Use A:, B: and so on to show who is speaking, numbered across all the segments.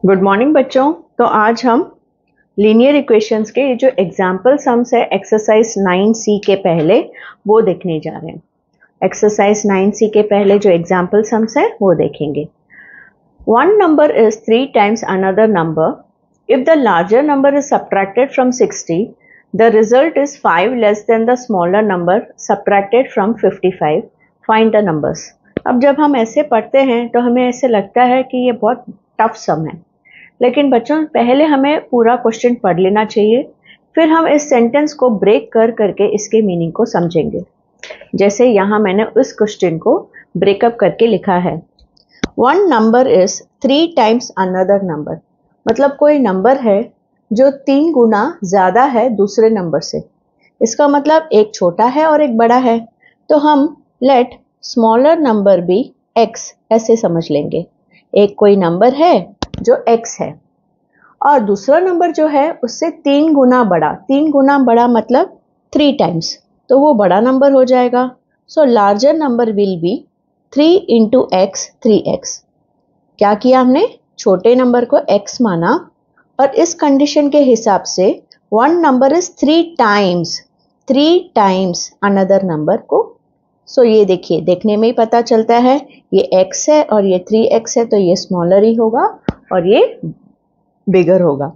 A: Good morning बच्चों। तो आज हम लीनियर इक्वेशंस के जो एग्जाम्पल सम्स है एक्सरसाइज 9C के पहले वो देखने जा रहे हैं। एक्सरसाइज 9C के पहले जो एग्जाम्पल सम्स है वो देखेंगे। One number is 3 times another number. If the larger number is subtracted from 60, the result is 5 less than the smaller number subtracted from 55। Find the numbers. अब जब हम ऐसे पढ़ते हैं तो हमें ऐसे लगता है कि ये बहुत टफ सम है, लेकिन बच्चों पहले हमें पूरा क्वेश्चन पढ़ लेना चाहिए, फिर हम इस सेंटेंस को ब्रेक कर करके इसके मीनिंग को समझेंगे। जैसे यहाँ मैंने उस क्वेश्चन को ब्रेकअप करके लिखा है। One number is 3 times another number. मतलब कोई नंबर है जो 3 गुना ज़्यादा है दूसरे नंबर से। इसका मतलब एक छोटा है और एक बड़ा है, तो हम let smaller number be x ऐसे समझ लेंगे। एक कोई नंबर है जो x है और दूसरा नंबर जो है उससे 3 गुना बड़ा। 3 गुना बड़ा मतलब 3 टाइम्स, तो वो बड़ा नंबर हो जाएगा। So larger number will be 3 into X 3x। क्या किया हमने? छोटे नंबर को x माना और इस कंडीशन के हिसाब से one number is 3 times another number को। सो ये देखिए, देखने में ही पता चलता है ये x है और ये 3x है, तो ये स्मॉलर ही होगा और ये बिगर होगा।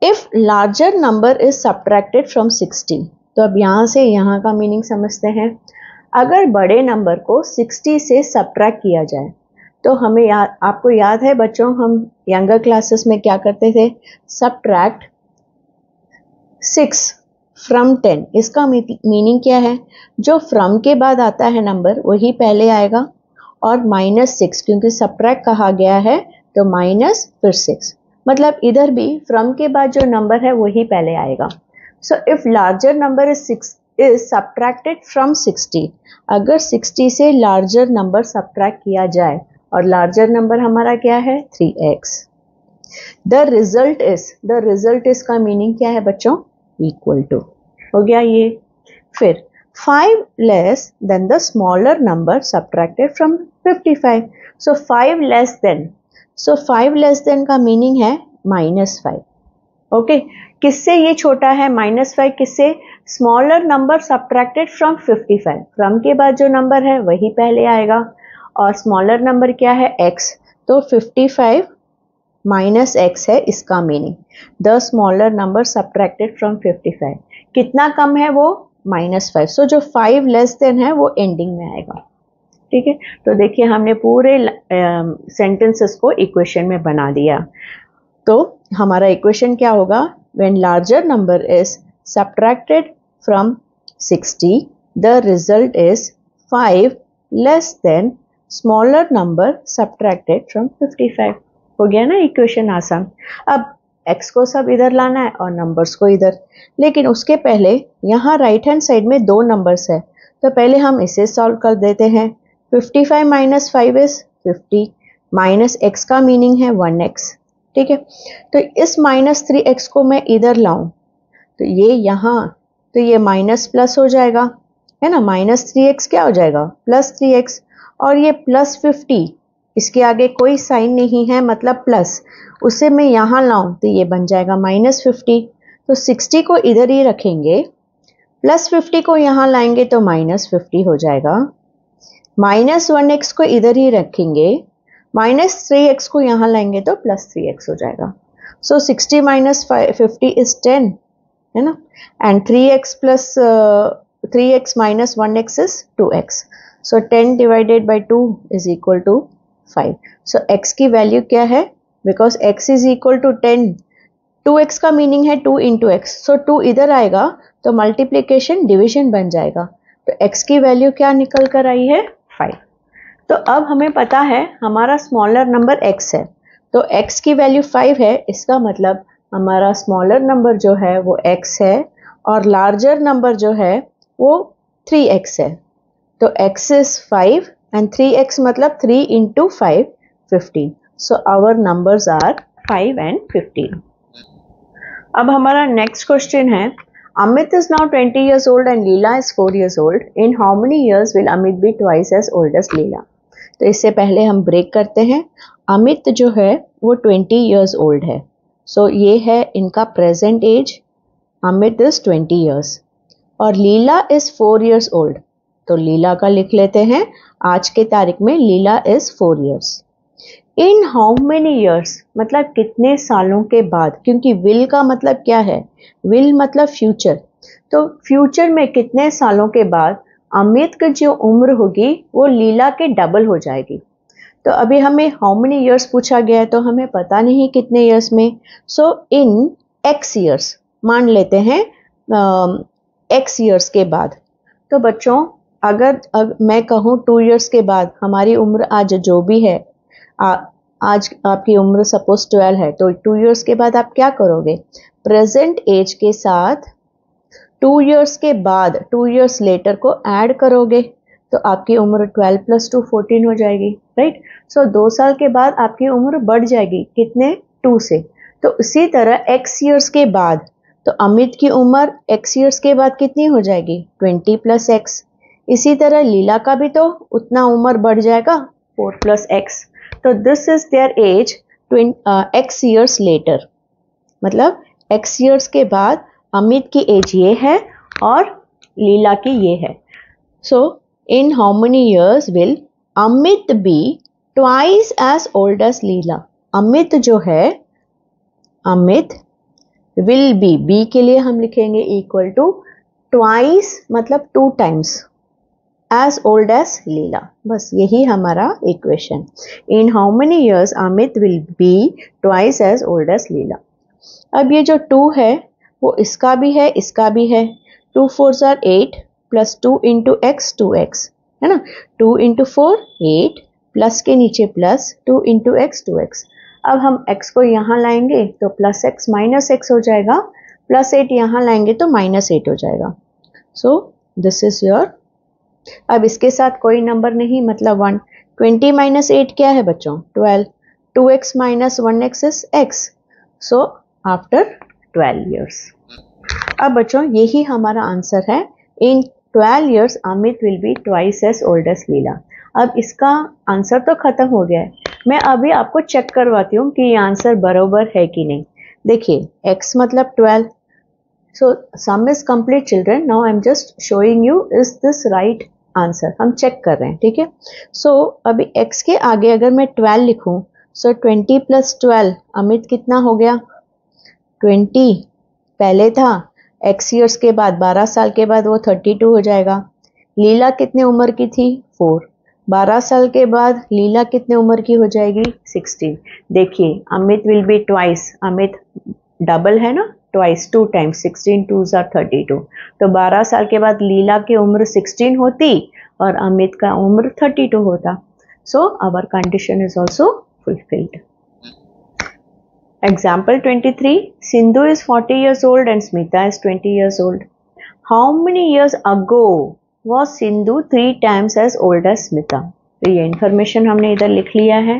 A: If larger number is subtracted from 60, तो अब यहाँ से यहाँ का मीनिंग समझते हैं। अगर बड़े नंबर को 60 से सब्ट्रैक्ट किया जाए तो हमें आपको याद है बच्चों, हम यंगर क्लासेस में क्या करते थे? Subtract 6 from 10। इसका मीनिंग क्या है? जो फ्रॉम के बाद आता है नंबर वही पहले आएगा, और -6 क्योंकि सब्ट्रैक्ट कहा गया है तो माइनस फिर 6, मतलब इधर भी फ्रॉम के बाद जो नंबर है वही पहले आएगा। So if larger number is subtracted from 60, अगर 60 से लार्जर नंबर सब्ट्रैक्ट किया जाए और लार्जर नंबर हमारा क्या है? 3x। द रिजल्ट इज का मीनिंग क्या है बच्चों? इक्वल टू हो गया ये। फिर 5 less than the smaller number subtracted from 55। So 5 less than, so 5 less than का मीनिंग है -5। ओके, किससे ये छोटा है? -5 किससे? Smaller number subtracted from 55। From के बाद जो नंबर है वही पहले आएगा और स्मॉलर नंबर क्या है? x। तो 55 माइनस x है इसका meaning. The smaller number subtracted from 55 कितना कम है? वो -5। सो जो 5 लेस देन है वो एंडिंग में आएगा। ठीक है, तो देखिए हमने पूरे सेंटेंसेस को इक्वेशन में बना दिया। तो हमारा इक्वेशन क्या होगा? When larger number is subtracted from 60, the result is 5 less than smaller number subtracted from 55। हो गया ना इक्वेशन आसान। अब x को सब इधर लाना है और नंबर्स को इधर, लेकिन उसके पहले यहाँ राइट हैंड साइड में 2 नंबर्स है, तो पहले हम इसे सॉल्व कर देते हैं। 55 माइनस 5 इज 50, माइनस x का मीनिंग है 1x। ठीक है, तो इस -3x को मैं इधर लाऊं तो ये यहाँ, तो ये माइनस प्लस हो जाएगा, है ना। -3x क्या हो जाएगा? +3x। और ये +50, इसके आगे कोई साइन नहीं है मतलब प्लस, उसे मैं यहाँ लाऊं तो ये बन जाएगा -50। तो 60 को इधर ही रखेंगे, +50 को यहाँ लाएंगे तो -50 हो जाएगा। -1x को इधर ही रखेंगे, -3x को यहाँ लाएंगे तो +3x हो जाएगा। सो 60 माइनस 50 इज 10, है ना। And 3x minus 1x is 2x। So 10 divided by 2 is equal to 5। So x की वैल्यू क्या है? Because x is equal to 10, 2x का मीनिंग है 2 इंटू एक्स। सो 2 इधर आएगा तो मल्टीप्लीकेशन डिवीजन बन जाएगा, तो x की वैल्यू क्या निकल कर आई है? 5। तो अब हमें पता है हमारा स्मॉलर नंबर x है, तो x की वैल्यू 5 है। इसका मतलब हमारा स्मॉलर नंबर जो है वो x है और लार्जर नंबर जो है वो 3x है। तो x इज 5 एंड 3x मतलब 3 into 5 15। So our numbers are 5 and 15। अब हमारा नेक्स्ट क्वेश्चन है, Amit is now 20 years old and Leela is 4 years old. In how many years will Amit be twice as old as Leela? तो इससे पहले हम break करते हैं। अमित जो है वो 20 ईयर्स ओल्ड है, सो ये है इनका present age. Amit is 20 years और लीला इज 4 ईयर्स ओल्ड, तो लीला का लिख लेते हैं। आज के तारीख में Leela is 4 years. In how many years मतलब कितने सालों के बाद, क्योंकि विल का मतलब क्या है, विल मतलब फ्यूचर, तो फ्यूचर में कितने सालों के बाद अमित की जो उम्र होगी वो लीला के डबल हो जाएगी। तो अभी हमें हाउ मेनी ईयर्स पूछा गया है, तो हमें पता नहीं कितने ईयर्स में, सो इन एक्स ईयर्स मान लेते हैं एक्स ईयर्स के बाद। तो बच्चों अगर मैं कहूँ 2 ईयर्स के बाद, हमारी उम्र आज जो भी है, आज आपकी उम्र सपोज 12 है, तो 2 ईयर्स के बाद आप क्या करोगे, प्रेजेंट एज के साथ 2 ईयर्स के बाद 2 ईयर्स लेटर को ऐड करोगे, तो आपकी उम्र 12 + 2 14 हो जाएगी, राइट। सो 2 साल के बाद आपकी उम्र बढ़ जाएगी, कितने, 2 से। तो उसी तरह x ईयर्स के बाद, तो अमित की उम्र x ईयर्स के बाद कितनी हो जाएगी, 20 + x। इसी तरह लीला का भी तो उतना उम्र बढ़ जाएगा, 4 + x। तो this is their age x years later, मतलब x ईयर्स के बाद अमित की एज ये है और लीला की ये है। So in how many years will Amit be twice as old as Leela. Amit जो है, अमित विल बी के लिए हम लिखेंगे इक्वल टू ट्वाइस मतलब 2 times as old as Leela. बस यही हमारा equation. In how many years Amit will be twice as old as Leela. अब ये जो 2 है वो इसका भी है, इसका भी है। 2 4s are 8 + 2 × x 2x है ना। 2 × 4 8 प्लस के नीचे प्लस 2 × x 2x। अब हम x को यहाँ लाएंगे तो +x -x हो जाएगा, +8 यहाँ लाएंगे तो -8 हो जाएगा। So this is your. अब इसके साथ कोई नंबर नहीं, मतलब 1। 20 - 8 क्या है बच्चों, 12। 2x - 1x is x। So after 12 years. अब बच्चों यही हमारा आंसर है। In 12 years Amit will be twice as old as Leela. अब इसका आंसर तो खत्म हो गया है, मैं अभी आपको चेक करवाती हूँ कि ये आंसर बराबर है कि नहीं। देखिए x मतलब 12, so sum is complete children. Now I am just showing you is this right answer, हम चेक कर रहे हैं, ठीक है। सो अभी x के आगे अगर मैं 12 लिखूं, सो 20 + 12 अमित कितना हो गया, 20 पहले था, x ईयर्स के बाद 12 साल के बाद वो 32 हो जाएगा। लीला कितने उम्र की थी, 4। 12 साल के बाद लीला कितने उम्र की हो जाएगी, 16। देखिए Amit will be twice, Amit double है ना, ट्वाइस 2 टाइम्स, 16 2s are 32। तो 12 साल के बाद लीला की उम्र 16 होती और अमित का उम्र 32 होता। So our condition is also fulfilled. Example 23. Sindhu is 40 years old and Smita is 20 years old. How many years ago was Sindhu 3 times as old as Smita? तो ये इन्फॉर्मेशन हमने इधर लिख लिया है।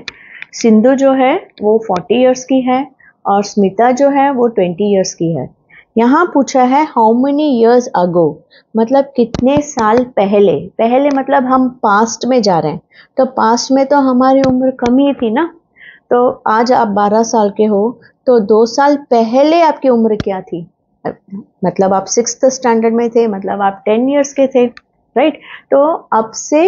A: सिंधु जो है वो 40 years की है और स्मिता जो है वो 20 years की है। यहाँ पूछा है हाउ मेनी years ago, मतलब कितने साल पहले। पहले मतलब हम पास्ट में जा रहे हैं, तो पास्ट में तो हमारी उम्र कम ही थी ना। तो आज आप 12 साल के हो, तो 2 साल पहले आपकी उम्र क्या थी, मतलब आप 6th स्टैंडर्ड में थे, मतलब आप 10 ईयर्स के थे, राइट। तो अब से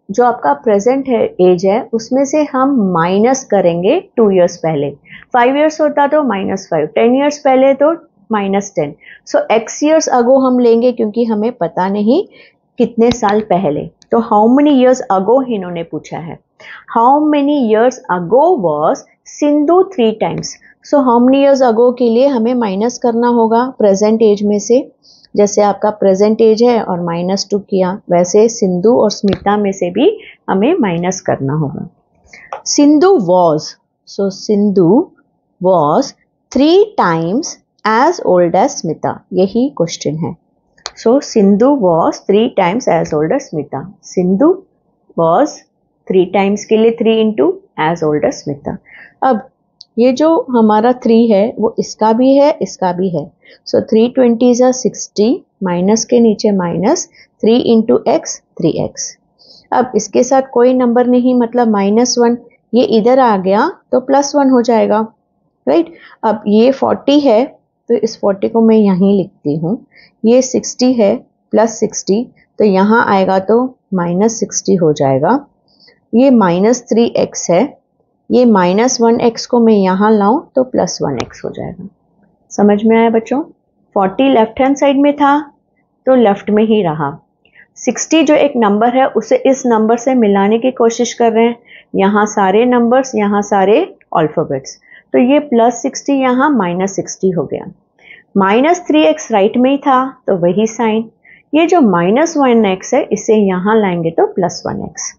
A: जो आपका प्रेजेंट है एज है उसमें से हम माइनस करेंगे 2 ईयर्स पहले। 5 ईयर्स होता तो -5, 10 ईयर्स पहले तो -10। सो x ईयर्स अगो हम लेंगे क्योंकि हमें पता नहीं कितने साल पहले। तो हाउ मेनी ईयर्स अगो इन्होंने पूछा है। How many years ago was Sindhu 3 times. So how many years ago के लिए हमें माइनस करना होगा प्रेजेंट एज में से। जैसे आपका प्रेजेंट एज है और -2 किया, वैसे सिंधु और स्मिता में से भी हमें माइनस करना होगा। Sindhu was, so Sindhu was 3 times as old as Smita, यही क्वेश्चन है। So Sindhu was 3 times as old as Smita. Sindhu was 3 times के लिए 3 × एज ओल्ड एज स्मिता। अब ये जो हमारा 3 है वो इसका भी है, इसका भी है। सो 3 20s are 60, माइनस के नीचे माइनस, 3 × x 3x। अब इसके साथ कोई नंबर नहीं, मतलब -1, ये इधर आ गया तो +1 हो जाएगा, राइट। अब ये 40 है तो इस 40 को मैं यहीं लिखती हूँ। ये 60 है, +60, तो यहाँ आएगा तो -60 हो जाएगा। ये -3x है, ये -1x को मैं यहाँ लाऊं तो +1x हो जाएगा। समझ में आया बच्चों? 40 लेफ्ट हैंड साइड में था तो लेफ्ट में ही रहा। 60 जो एक नंबर है उसे इस नंबर से मिलाने की कोशिश कर रहे हैं। यहाँ सारे नंबर्स, यहाँ सारे अल्फाबेट्स, तो ये +60 यहाँ -60 हो गया। -3x राइट में ही था तो वही साइन। ये जो -1x है इसे यहाँ लाएंगे तो +1x।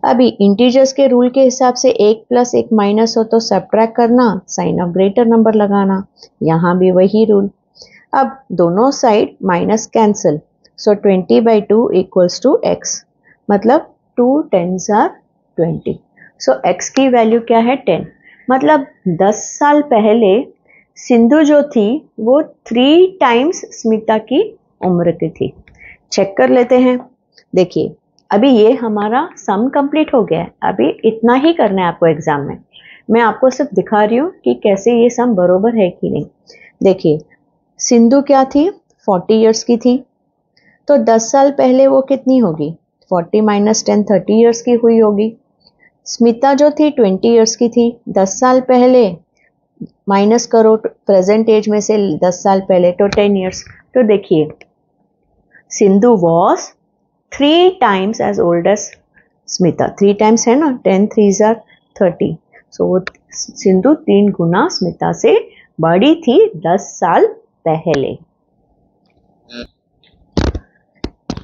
A: अभी इंटीजर्स के रूल के हिसाब से 1 + 1 माइनस हो तो सब्ट्रैक्ट करना, साइन ऑफ ग्रेटर नंबर लगाना, यहाँ भी वही रूल। अब दोनों साइड माइनस कैंसिल, सो 20/2 = x, मतलब 2 10s are 20। सो x की वैल्यू क्या है? 10। मतलब 10 साल पहले सिंधु जो थी वो 3 टाइम्स स्मिता की उम्र की थी। चेक कर लेते हैं। देखिए अभी ये हमारा सम कंप्लीट हो गया है। अभी इतना ही करना है आपको एग्जाम में। मैं आपको सिर्फ दिखा रही हूँ कि कैसे ये सम बरोबर है कि नहीं। देखिए सिंधु क्या थी? 40 इयर्स की थी, तो 10 साल पहले वो कितनी होगी? 40 - 10 30 इयर्स की हुई होगी। स्मिता जो थी 20 इयर्स की थी, 10 साल पहले माइनस करो प्रेजेंट एज में से 10 साल पहले, तो 10 इयर्स। तो देखिए Sindhu was 3 times as old as Smita. 3 times है ना, 10 3s are 30। सो वो सिंधु 3 गुना स्मिता से बड़ी थी 10 साल पहले।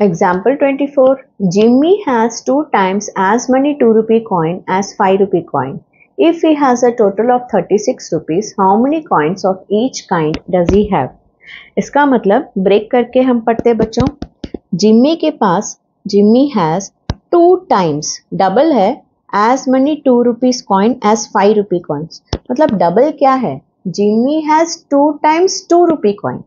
A: Example 24. Jimmy has 2 times as many 2 rupee coin as 5 rupee coin. If he has a total of 36 rupees, how many coins of each kind does he have? इसका मतलब ब्रेक करके हम पढ़ते बच्चों। जिम्मी के पास, जिम्मी हैज 2 टाइम्स, डबल है, as many 2 rupees coin as 5 rupee coins। मतलब double क्या है? Jimmy has 2 times 2 rupee coin,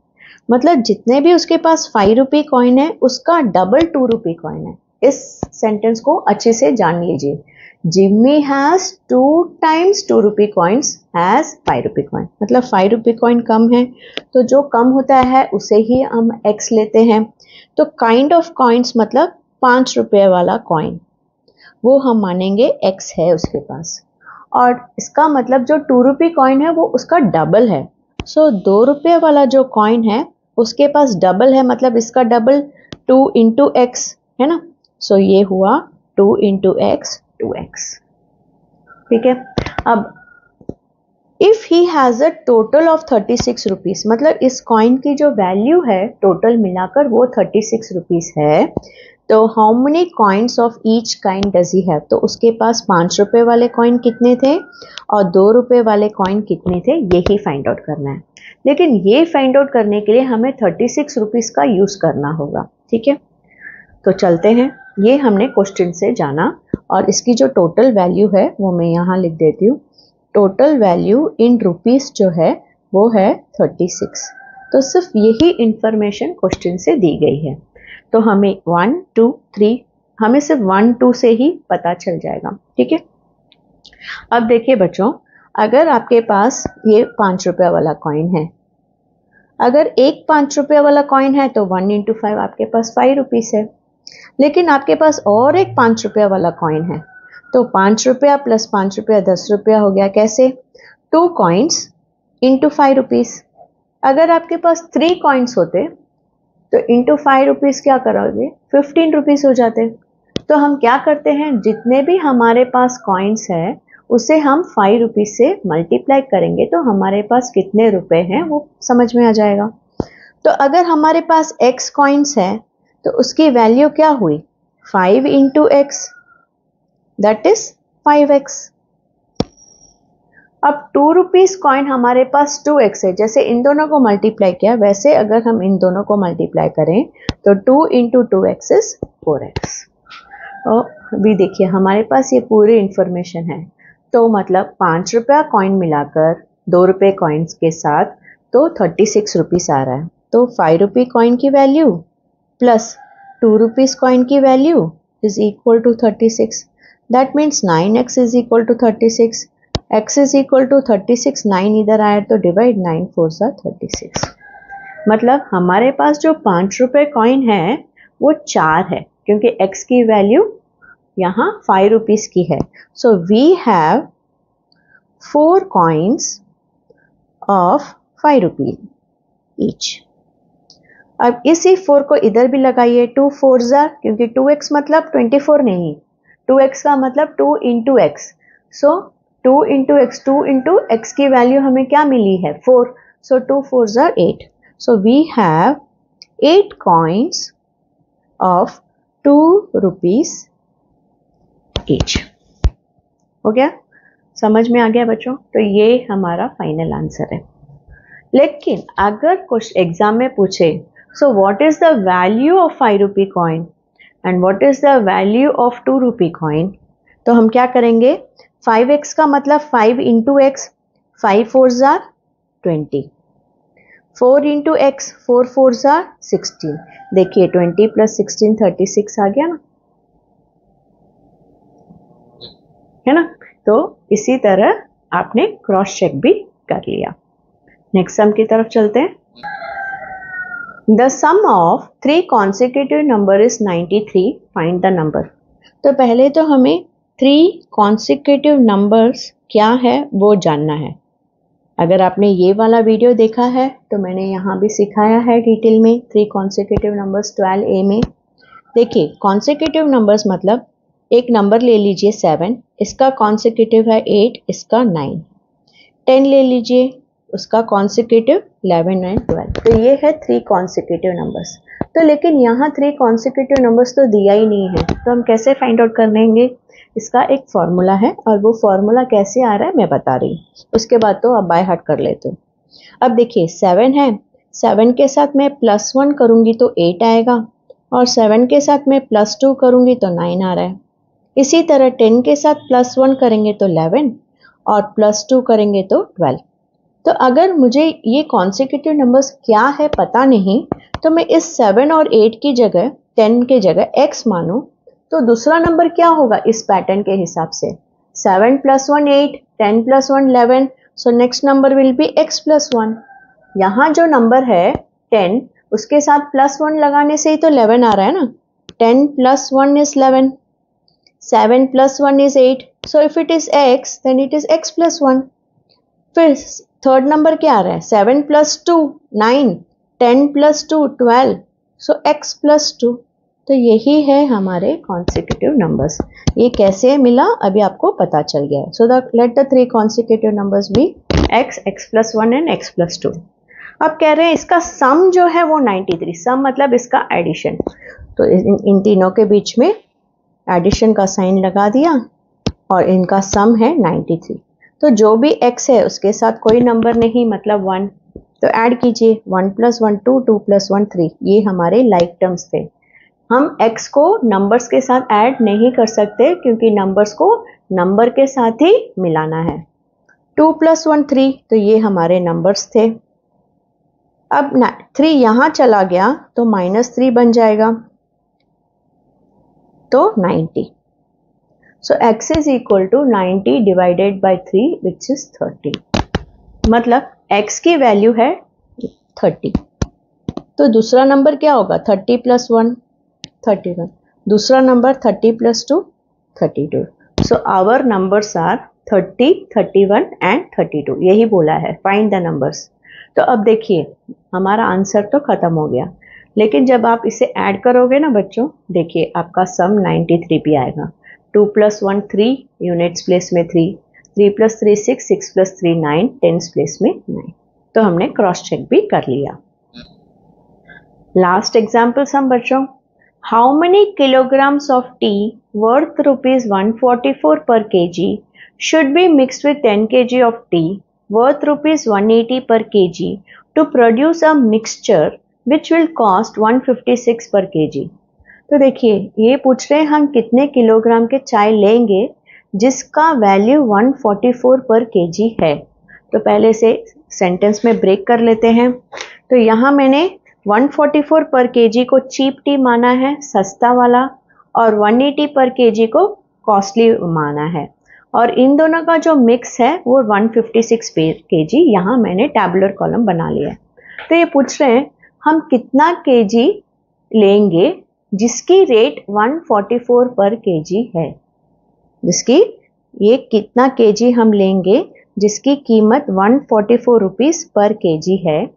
A: मतलब जितने भी उसके पास 5 रुपये कॉइन है उसका डबल 2 रुपये कॉइन है। इस सेंटेंस को अच्छे से जान लीजिए। जिम्मी हैज 2 टाइम्स 2 रुपये कॉइन्स हैज 5 रुपये कॉइन, मतलब 5 रुपये कॉइन कम है तो जो कम होता है उसे ही हम x लेते हैं। तो काइंड ऑफ कॉइन्स मतलब 5 रुपये वाला कॉइन, वो हम मानेंगे x है उसके पास। और इसका मतलब जो 2 रुपये कॉइन है वो उसका डबल है। सो 2 रुपये वाला जो कॉइन है उसके पास डबल है, मतलब इसका डबल 2 × x है ना। सो ये हुआ 2 × x 2x। ठीक है। अब if he has a total of 36 rupees, मतलब इस कॉइन की जो वैल्यू है टोटल मिलाकर वो 36 रुपीज है, तो how many coins of each kind does he have? तो उसके पास 5 रुपए वाले कॉइन कितने थे और 2 रुपए वाले कॉइन कितने थे, यही फाइंड आउट करना है। लेकिन ये फाइंड आउट करने के लिए हमें 36 रुपीज का यूज करना होगा। ठीक है, तो चलते हैं। ये हमने क्वेश्चन से जाना और इसकी जो टोटल वैल्यू है वो मैं यहाँ लिख देती हूँ। टोटल वैल्यू इन रुपीस जो है वो है 36। तो सिर्फ यही इंफॉर्मेशन क्वेश्चन से दी गई है, तो हमें 1 2 3 हमें सिर्फ 1 2 से ही पता चल जाएगा। ठीक है। अब देखिए बच्चों, अगर आपके पास ये 5 रुपये वाला कॉइन है, अगर एक 5 रुपये वाला कॉइन है तो 1 × 5 आपके पास 5 रुपीस है। लेकिन आपके पास और एक 5 रुपये वाला कॉइन है, तो 5 रुपया प्लस 5 रुपया 10 रुपया हो गया। कैसे? 2 कॉइन्स × 5 रुपीस। अगर आपके पास 3 कॉइन्स होते तो × 5 रुपीस क्या करोगे? 15 रुपीस हो जाते। तो हम क्या करते हैं, जितने भी हमारे पास कॉइन्स है उसे हम 5 रुपीस से मल्टीप्लाई करेंगे तो हमारे पास कितने रुपए हैं वो समझ में आ जाएगा। तो अगर हमारे पास x कॉइन्स है तो उसकी वैल्यू क्या हुई? 5 × x, दैट इज 5x। अब 2 रुपीस कॉइन हमारे पास 2x है, जैसे इन दोनों को मल्टीप्लाई किया वैसे अगर हम इन दोनों को मल्टीप्लाई करें तो 2 × 2x इज 4x। और अभी देखिए हमारे पास ये पूरी इंफॉर्मेशन है, तो मतलब 5 रुपया कॉइन मिलाकर 2 रुपये कॉइन्स के साथ तो 36 रुपीस आ रहा है। तो 5 रुपये कॉइन की वैल्यू प्लस 2 रुपीस कॉइन की value is equal to 36. That means 9x is equal to 36. x is equal to 36. 9 इधर आया तो डिवाइड 9 4 सा 36. मतलब हमारे पास जो 5 रुपए कॉइन है वो 4 है क्योंकि x की वैल्यू यहाँ 5 रुपीज की है. So we have 4 coins of 5 rupees each. अब इसी 4 को इधर भी लगाइए. 2 4 जार, क्योंकि 2x मतलब 24 नहीं, 2x का मतलब 2 into x. So 2 into x, 2 into x की वैल्यू हमें क्या मिली है 4. सो 2 4 जार 8. So we have 8 coins of 2 rupees each. हो गया? समझ में आ गया बच्चों? तो ये हमारा फाइनल आंसर है. लेकिन अगर कुछ एग्जाम में पूछे so what is the value of 5 rupee coin and what is the value of 2 rupee coin, तो हम क्या करेंगे? 5x का मतलब 5 into x, 5 4 jar 20, 4 into x 4 4 jar 16. देखिए 20 प्लस 16 36 आ गया ना, है ना? तो इसी तरह आपने क्रॉस चेक भी कर लिया. नेक्स्ट सम की तरफ चलते हैं. The sum of 3 consecutive number is 93. Find the number. तो पहले तो हमें 3 consecutive numbers क्या है वो जानना है. अगर आपने ये वाला वीडियो देखा है तो मैंने यहाँ भी सिखाया है डिटेल में 3 consecutive numbers 12A में. देखिए consecutive numbers मतलब एक नंबर ले लीजिए 7, इसका consecutive है 8, इसका 9. 10 ले लीजिए, उसका कॉन्सिक्यूटिव 11 एंड 12. तो ये है 3 कॉन्सिक्यूटिव नंबर्स. तो लेकिन यहाँ 3 कॉन्सिक्यूटिव नंबर्स तो दिया ही नहीं है, तो हम कैसे फाइंड आउट कर लेंगे? इसका एक फॉर्मूला है और वो फॉर्मूला कैसे आ रहा है मैं बता रही हूँ. उसके बाद तो अब बाय हार्ट कर लेते हो. अब देखिए 7 है, 7 के साथ मैं +1 करूँगी तो 8 आएगा और 7 के साथ मैं +2 करूँगी तो 9 आ रहा है. इसी तरह 10 के साथ +1 करेंगे तो 11 और +2 करेंगे तो 12. तो अगर मुझे ये कॉन्सिक्यूटिव नंबर्स क्या है पता नहीं, तो मैं इस 7 और 8 की जगह 10 के जगह x मानूं तो दूसरा नंबर क्या होगा इस पैटर्न के हिसाब से? 7 + 1 8, 10 + 1 11. So next number will B x + 1. यहाँ जो नंबर है 10, उसके साथ +1 लगाने से ही तो 11 आ रहा है ना. 10 + 1 is 11, 7 + 1 is 8. So if it is x then it is x + 1. फिर थर्ड नंबर क्या आ रहा है? 7 + 2 9, 10 + 2 12. सो x + 2. तो यही है हमारे कॉन्सिक्यूटिव नंबर्स. ये कैसे मिला अभी आपको पता चल गया है. So let the 3 consecutive numbers be x, x + 1 and x + 2. अब कह रहे हैं इसका सम जो है वो 93. सम मतलब इसका एडिशन. तो इन तीनों के बीच में एडिशन का साइन लगा दिया और इनका सम है 93. तो जो भी x है उसके साथ कोई नंबर नहीं मतलब 1, तो ऐड कीजिए. 1 + 1 2, 2 + 1 3. ये हमारे लाइक टर्म्स थे. हम x को नंबर्स के साथ ऐड नहीं कर सकते क्योंकि नंबर्स को नंबर के साथ ही मिलाना है. 2 + 1 3, तो ये हमारे नंबर्स थे. अब 3 यहाँ चला गया तो -3 बन जाएगा, तो 90. So x is equal to 90 divided by 3 which is 30. मतलब x की वैल्यू है 30. तो दूसरा नंबर क्या होगा? 30 + 1 31. दूसरा number 30 + 2 32. So our numbers are 30, 31 and 32. यही बोला है फाइंड द नंबर्स. तो अब देखिए हमारा आंसर तो खत्म हो गया, लेकिन जब आप इसे ऐड करोगे ना बच्चों, देखिए आपका सम 93 भी आएगा. 2 + 1 3, यूनिट्स प्लेस में 3, 3 + 3 6, 6 + 3 9, टेंस प्लेस में 9. तो हमने क्रॉस चेक भी कर लिया. लास्ट एग्जाम्पल सम बच्चों. How many kilograms of tea worth rupees 144 per kg should be mixed with 10 kg of tea worth rupees 180 per kg to produce a mixture which will cost 156 per kg. तो देखिए ये पूछ रहे हैं हम कितने kilogram के चाय लेंगे जिसका वैल्यू 144 पर केजी है. तो पहले से सेंटेंस में ब्रेक कर लेते हैं. तो यहाँ मैंने 144 पर केजी को चीप टी माना है, सस्ता वाला, और 180 पर केजी को कॉस्टली माना है। और इन दोनों का जो मिक्स है वो 156 केजी, यहाँ मैंने टैबुलर कॉलम बना लिया है। तो ये पूछ रहे हैं हम कितना केजी लेंगे जिसकी रेट 144 पर केजी है, जिसकी ये कितना केजी हम लेंगे जिसकी कीमत 144 रुपीस पर केजी है,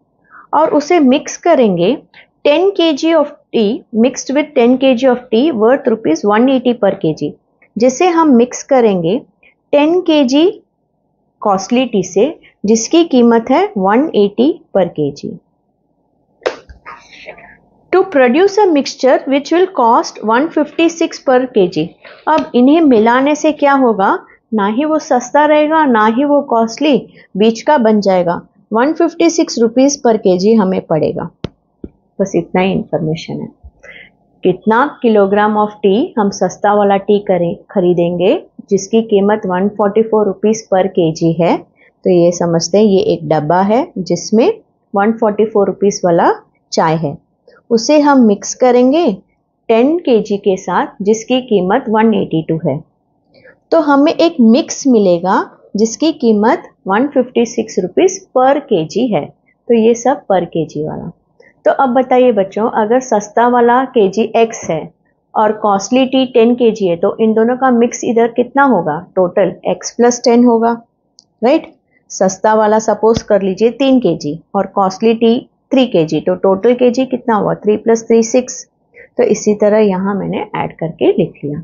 A: और उसे मिक्स करेंगे 10 kg of T mixed with 10 kg of T worth rupees 180 per KG, जिसे हम मिक्स करेंगे 10 kg कॉस्टली टी से जिसकी कीमत है 180 per kg. To produce a mixture which will cost 156 per KG. अब इन्हें मिलाने से क्या होगा, ना ही वो सस्ता रहेगा ना ही वो कॉस्टली, बीच का बन जाएगा। 156 रुपीज पर केजी हमें पड़ेगा। बस इतना ही इंफॉर्मेशन है। कितना किलोग्राम ऑफ टी हम सस्ता वाला टी खरीदेंगे जिसकी कीमत 144 रुपीज पर केजी है, तो ये समझते हैं ये एक डब्बा है जिसमें 144 रुपीज वाला चाय है, उसे हम मिक्स करेंगे 10 केजी के साथ जिसकी कीमत 182 है, तो हमें एक मिक्स मिलेगा जिसकी कीमत 156 रुपीज पर केजी है। तो ये सब पर केजी वाला। तो अब बताइए बच्चों, अगर सस्ता वाला केजी x है और कॉस्टली टी 10 केजी है, तो इन दोनों का मिक्स इधर कितना होगा, टोटल x + 10 होगा, राइट। सस्ता वाला सपोज कर लीजिए 3 केजी और कॉस्टली टी 3 केजी, तो टोटल केजी कितना हुआ, 3 + 3 6। तो इसी तरह यहाँ मैंने ऐड करके लिख लिया।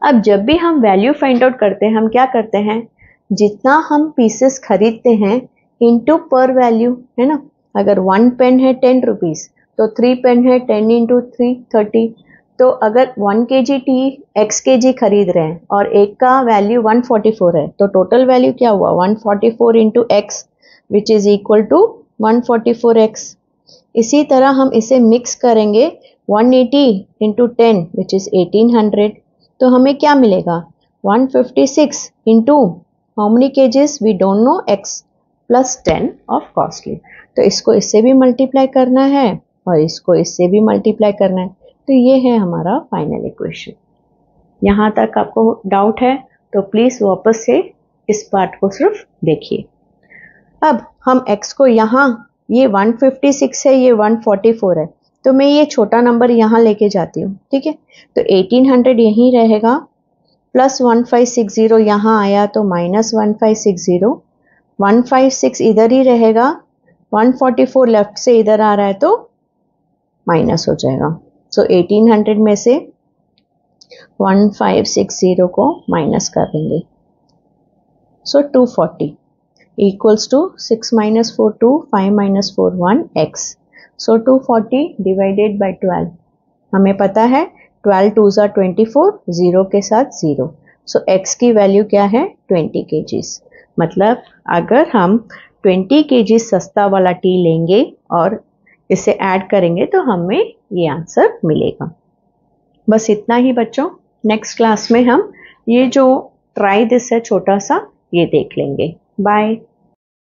A: अब जब भी हम वैल्यू फाइंड आउट करते हैं, हम क्या करते हैं, जितना हम पीसेस खरीदते हैं इनटू पर वैल्यू, है ना। अगर 1 पेन है 10 रुपीज, तो 3 पेन है 10 × 3 30। तो अगर 1 kg टी x kg खरीद रहे हैं और एक का वैल्यू 144 है, तो टोटल वैल्यू क्या हुआ, 144 × x which is equal to 144x। इसी तरह हम इसे मिक्स करेंगे 180 × 10 विच इज 1800, तो हमें क्या मिलेगा, 156 into how many cages we don't know, x + 10 of costly. तो इसको इससे भी मल्टीप्लाई करना है और इसको इससे भी मल्टीप्लाई करना है, तो ये है हमारा फाइनल इक्वेशन। यहाँ तक आपको डाउट है तो प्लीज़ वापस से इस पार्ट को सिर्फ देखिए। अब हम x को यहाँ, ये 156 है, ये 144 है, तो मैं ये छोटा नंबर यहाँ लेके जाती हूँ, ठीक है। तो 1800 यहीं रहेगा, प्लस 1560 यहाँ आया तो माइनस 1560, 156 इधर ही रहेगा, 144 लेफ्ट से इधर आ रहा है तो माइनस हो जाएगा। सो 1800 में से 1560 को माइनस कर देंगे, so 240 equals to 6 - 4 2 5 - 4 1 x। So 240 divided by 12, हमें पता है 12 2s are 24, 0 के साथ 0। सो x की वैल्यू क्या है, 20 kgs। मतलब अगर हम 20 kg सस्ता वाला टी लेंगे और इसे ऐड करेंगे तो हमें ये आंसर मिलेगा। बस इतना ही बच्चों। नेक्स्ट क्लास में हम ये जो ट्राई दिस है छोटा सा, ये देख लेंगे। बाय।